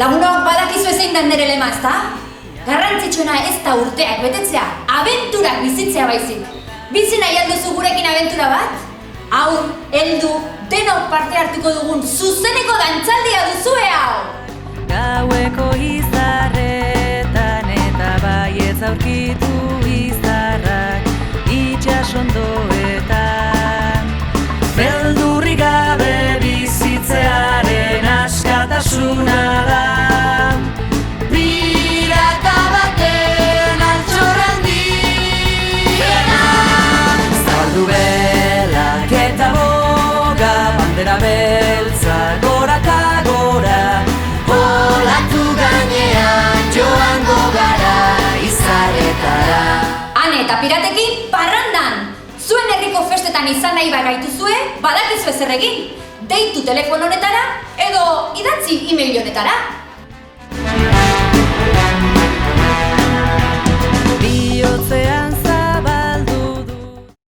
Lagunok badakizu ezein dan nere lema, ezta? Garrantzitsuena ez da urteak betetzea, abenturak bizitzea baizik. Bizi nahi alduzu gurekin abentura bat? Haur, heldu, denok parte hartuko dugun zuzeneko dantzaldia duzue hau! Gaueko izarretan eta baietz aurkitu izarrak itsasondoetan. Beldurrik gabe bizitzearen askatasuna da. Pirata baten altxor handiena. Zabaldu belak eta boga, bandera beltza gora eta gora. Olatu gainean joango gara izarretara. Ane eta piratekin parrandan! Zuen herriko festetan izan nahi bagaituzue, badakizu ezer egin. Deitu telefono honetara edo idatzi e-mail honetara.